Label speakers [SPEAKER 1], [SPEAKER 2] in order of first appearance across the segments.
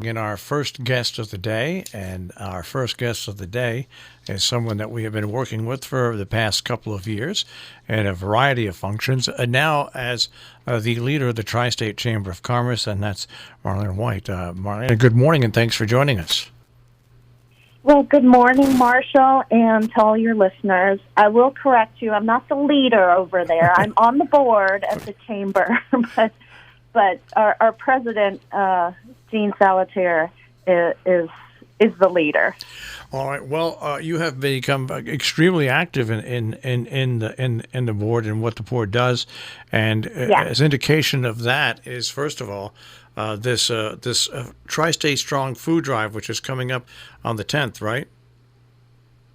[SPEAKER 1] In our first guest of the day, and our first guest of the day is someone that we have been working with for the past couple of years in a variety of functions, and now as the leader of the Tri-State Chamber of Commerce, and that's Marlene White. Marlene, good morning, and thanks for joining us.
[SPEAKER 2] Well, good morning, Marshall, and to all your listeners. I will correct you. I'm not the leader over there. I'm on the board at the chamber, but our president, Jean Salatier, is the leader.
[SPEAKER 1] All right. Well, you have become extremely active in the board and what the board does, and as indication of that is, first of all, this Tri-State Strong Food Drive, which is coming up on the 10th, right?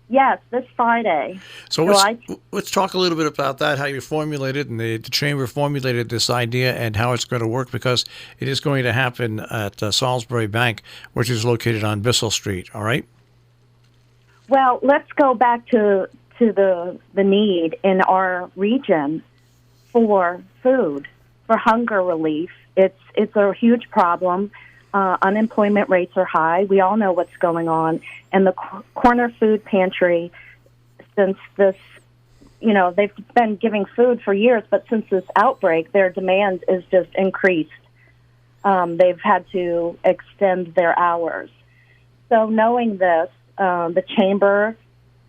[SPEAKER 2] Yes, this Friday.
[SPEAKER 1] So let's talk a little bit about that, how you formulated and the chamber formulated this idea and how it's going to work, because it is going to happen at Salisbury Bank, which is located on Bissell Street. All right.
[SPEAKER 2] Well, let's go back to the need in our region for food, for hunger relief. It's a huge problem. Unemployment rates are high. We all know what's going on. And the corner food pantry, since this, they've been giving food for years, but since this outbreak, their demand is just increased. They've had to extend their hours. So knowing this, the Chamber,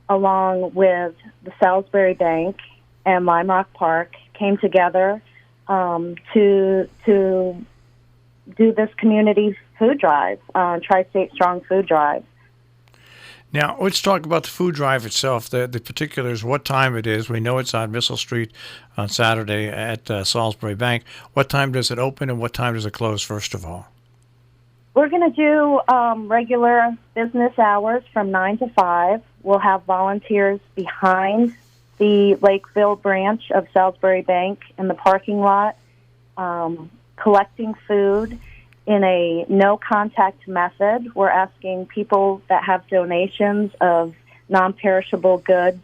[SPEAKER 2] along with the Salisbury Bank and Lime Rock Park, came together to do this community food drive, Tri-State Strong Food Drive.
[SPEAKER 1] Now, let's talk about the food drive itself, the particulars, what time it is. We know it's on Bissell Street on Saturday at Salisbury Bank. What time does it open and what time does it close, first of all?
[SPEAKER 2] We're going to do regular business hours from 9 to 5. We'll have volunteers behind the Lakeville branch of Salisbury Bank in the parking lot, collecting food in a no-contact method. We're asking people that have donations of non-perishable goods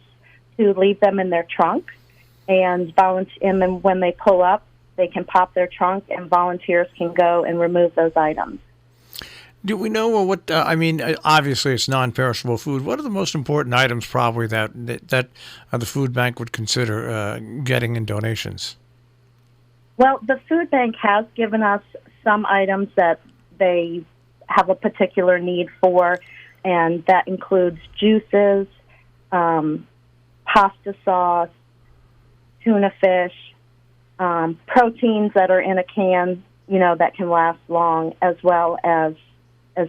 [SPEAKER 2] to leave them in their trunk, and then when they pull up, they can pop their trunk, and volunteers can go and remove those items.
[SPEAKER 1] Do we know what? Obviously, it's non-perishable food. What are the most important items, probably that the food bank would consider getting in donations?
[SPEAKER 2] Well, the food bank has given us some items that they have a particular need for, and that includes juices, pasta sauce, tuna fish, proteins that are in a can, that can last long, as well as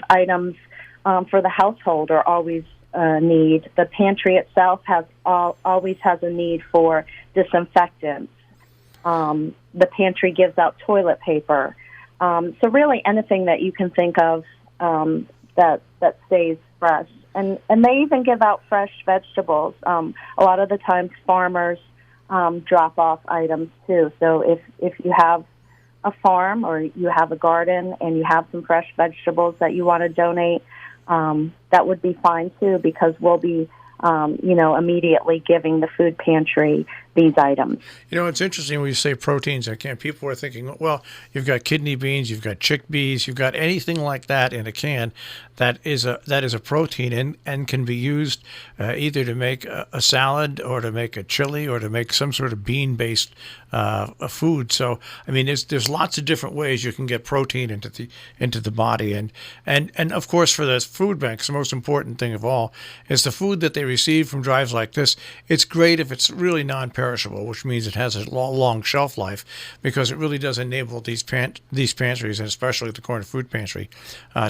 [SPEAKER 2] items for the household are always a need. The pantry itself always has a need for disinfectants. The pantry gives out toilet paper. So really anything that you can think of that stays fresh. And they even give out fresh vegetables. A lot of the times farmers drop off items too. So if you have a farm or you have a garden and you have some fresh vegetables that you want to donate, that would be fine too, because we'll be immediately giving the food pantry these items.
[SPEAKER 1] It's interesting when you say proteins. People are thinking, well, you've got kidney beans, you've got chickpeas, you've got anything like that in a can that is a protein and can be used either to make a salad or to make a chili or to make some sort of bean-based food. So, there's lots of different ways you can get protein into the body, and of course for the food banks, the most important thing of all is the food that they receive from drives like this. It's great if it's really non-perishable, which means it has a long shelf life, because it really does enable these pantries, and especially the corner food pantry,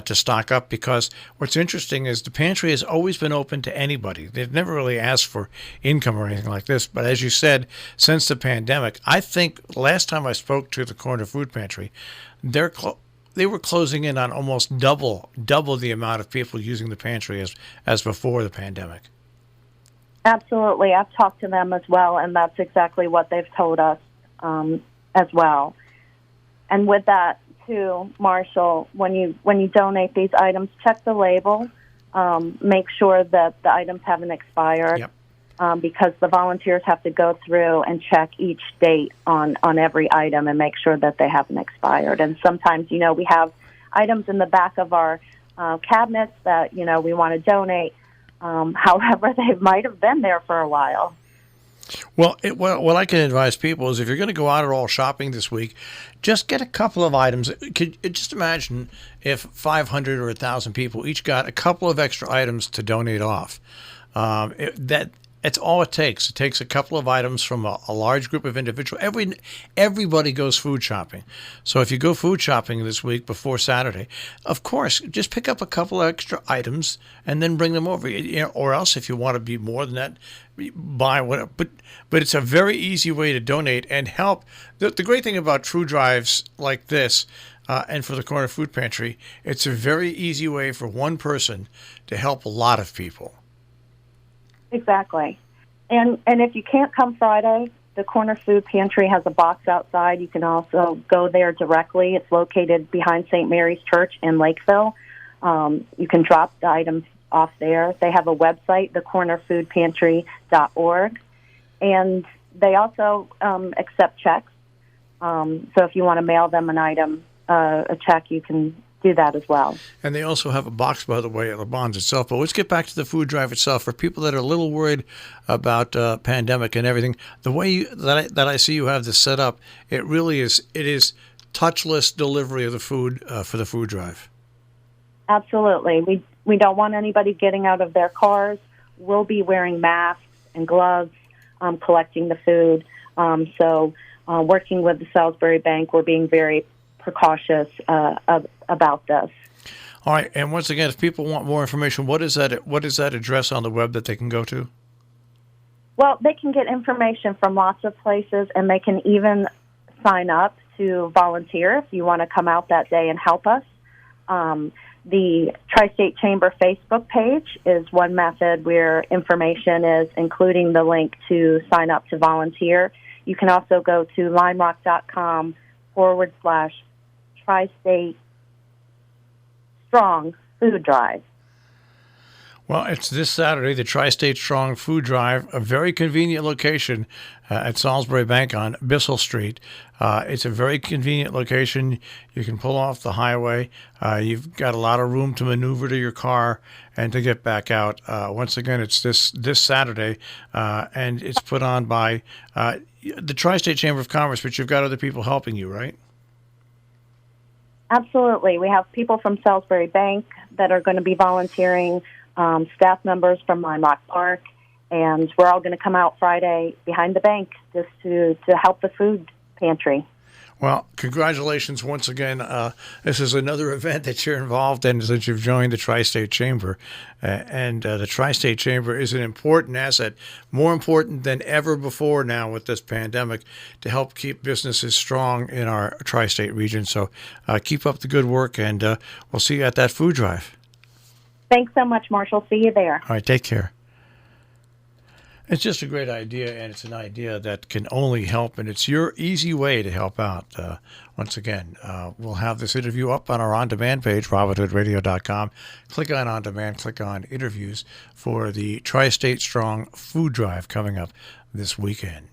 [SPEAKER 1] to stock up. Because what's interesting is the pantry has always been open to anybody. They've never really asked for income or anything like this. But as you said, since the pandemic, I think last time I spoke to the corner food pantry, they were closing in on almost double the amount of people using the pantry as before the pandemic.
[SPEAKER 2] Absolutely. I've talked to them as well, and that's exactly what they've told us as well. And with that, too, Marshall, when you donate these items, check the label. Make sure that the items haven't expired.
[SPEAKER 1] Yep.
[SPEAKER 2] Because the volunteers have to go through and check each date on every item and make sure that they haven't expired. And sometimes, we have items in the back of our cabinets that, we want to donate. However, they might have been there for a while.
[SPEAKER 1] Well, what I can advise people is if you're going to go out at all shopping this week, just get a couple of items. Just imagine if 500 or 1,000 people each got a couple of extra items to donate off. That's all it takes. It takes a couple of items from a large group of individuals. Everybody goes food shopping. So if you go food shopping this week before Saturday, of course, just pick up a couple of extra items and then bring them over. Or else, if you want to be more than that, buy whatever. But it's a very easy way to donate and help. The great thing about food drives like this, and for the Corner Food Pantry, it's a very easy way for one person to help a lot of people.
[SPEAKER 2] Exactly. And if you can't come Friday, the Corner Food Pantry has a box outside. You can also go there directly. It's located behind St. Mary's Church in Lakeville. You can drop the items off there. They have a website, thecornerfoodpantry.org. And they also accept checks. So if you want to mail them an item, a check, you can do that as well. And
[SPEAKER 1] they also have a box, by the way, at the Bonds itself. But let's get back to the food drive itself. For people that are a little worried about pandemic and everything, the way that I see you have this set up, it is touchless delivery of the food for the food drive.
[SPEAKER 2] Absolutely. We don't want anybody getting out of their cars. We'll be wearing masks and gloves, collecting the food. So working with the Salisbury Bank, we're being very precautious about this.
[SPEAKER 1] All right, and once again, if people want more information, what is that address on the web that they can go to?
[SPEAKER 2] Well, they can get information from lots of places, and they can even sign up to volunteer if you want to come out that day and help us. The Tri-State Chamber Facebook page is one method where information is including the link to sign up to volunteer. You can also go to limerock.com/Tri-State Strong Food Drive.
[SPEAKER 1] Well, it's this Saturday, the Tri-State Strong Food Drive, a very convenient location at Salisbury Bank on Bissell Street. It's a very convenient location. You can pull off the highway. You've got a lot of room to maneuver to your car and to get back out. Once again, it's this Saturday, and it's put on by the Tri-State Chamber of Commerce, but you've got other people helping you, right?
[SPEAKER 2] Absolutely. We have people from Salisbury Bank that are going to be volunteering, staff members from Limerock Park, and we're all going to come out Friday behind the bank just to help the food pantry.
[SPEAKER 1] Well, congratulations once again. This is another event that you're involved in since you've joined the Tri-State Chamber. And the Tri-State Chamber is an important asset, more important than ever before now with this pandemic, to help keep businesses strong in our Tri-State region. So keep up the good work, and we'll see you at that food drive.
[SPEAKER 2] Thanks so much, Marshall. See you there.
[SPEAKER 1] All right, take care. It's just a great idea, and it's an idea that can only help, and it's your easy way to help out. Once again, we'll have this interview up on our on-demand page, RobinHoodRadio.com. Click on On-Demand, click on Interviews for the Tri-State Strong Food Drive coming up this weekend.